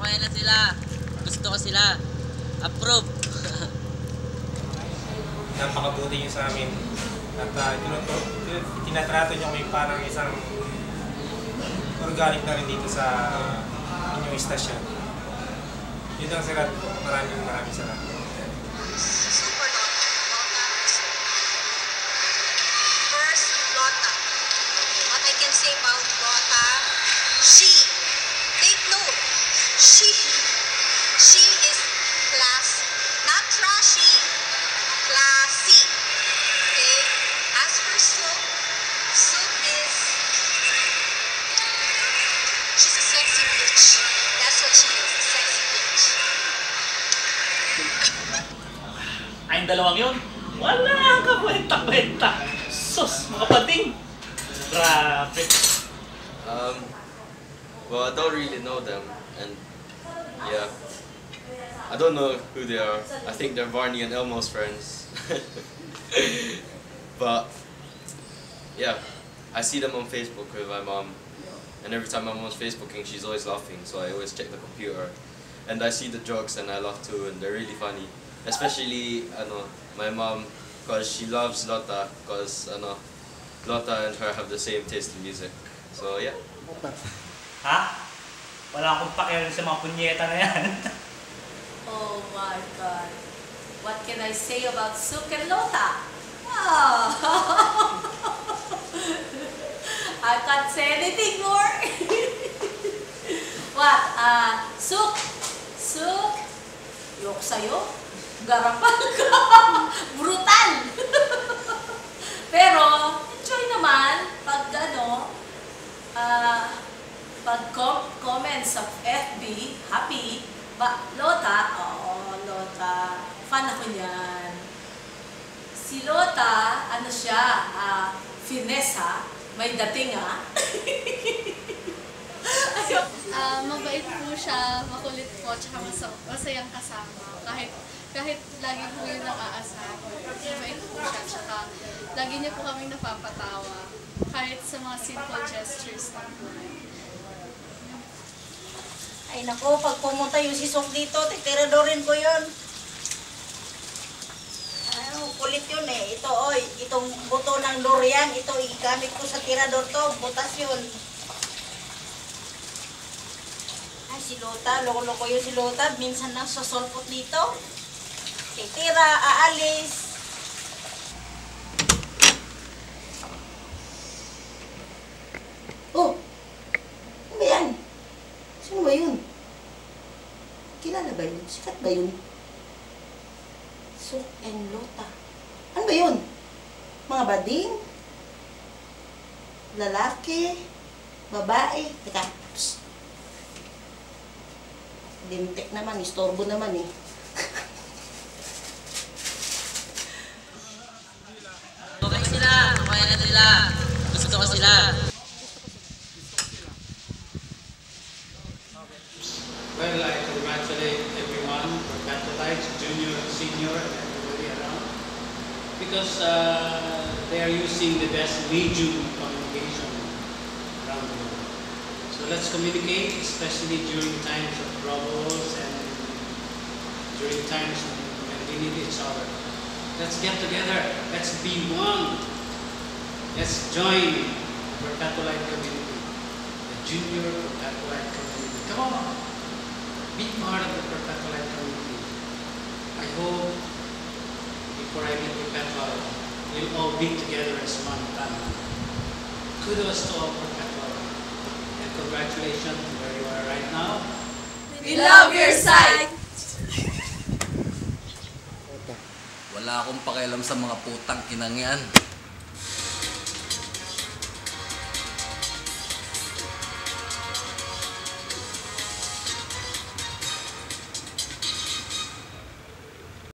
okay na sila. Gusto ko sila. Approve. Napakabuti niyo sa amin. At tinatrato niyo kami parang isang organic na rin dito sa inyong istasyon. Yun lang sir, maraming salamat. Super Lota. First, Lota. What I can say about Lota, take note, she is class, not trashy, classy. Okay? As for Sook is, she's a sexy bitch. That's what she is, a sexy bitch. Ay, yung dalawang yun, wala ka kwenta-kwenta. Sus, mga pating. Grabe. Well, I don't really know them, and yeah, I don't know who they are. I think they're Varney and Elmo's friends. But yeah, I see them on Facebook with my mom, and every time my mom's Facebooking, she's always laughing, so I always check the computer. And I see the jokes and I laugh too, and they're really funny. Especially, my mom, because she loves Lota, because Lota and her have the same taste in music. So yeah. Ha? Wala akong pakialam sa mga punyeta na yan. Oh my God. What can I say about Sook and Lota? Oh. I can't say anything more. What? Sook, yok sa'yo. Garapal ka. Brutal. Pero, enjoy naman pag comments sa FB, happy. Lota, Lota, fan ako niyan. Si Lota, siya, finesse may dating Mabait po siya, makulit po, tsaka masayang kasama. Kahit lagi po yun ang aasahan. Mabait po siya, tsaka lagi niya po kaming napapatawa. Kahit sa mga simple gestures lang po. Ay nako, pag pumunta yung si Sook dito, titiradorin ko yun. Kulit yun eh. Ito, itong buto ng durian, ito igamit ko sa tirador to, butas yun. Ay, si Lota, loko-loko yun si Lota, minsan nang sosolpot dito. Titira, aalis. Oh! Ano ba yan? Sino ba yun? Kilala ba yun? Sikat ba yun? Sook and Lota. Ano ba yun? Mga bading? Lalaki? Babae? Teka, psst. Lintik naman, istorbo naman eh. Okay sila. Okay na sila. Gusto ko sila. Well, I congratulate everyone, Catholics, junior, senior, and everybody around, because they are using the best medium of communication around the world. So let's communicate, especially during times of troubles and during times when we need each other. Let's get together. Let's be one. Let's join the Catholic community, the junior Catholic community. Come on. Be part of the Perpetual community. I hope before I get Perpetual, we'll all be together as one family. Kudos to all Perpetual. And congratulations to where you are right now. We love your side! Wala akong pakialam sa mga putang inang yan.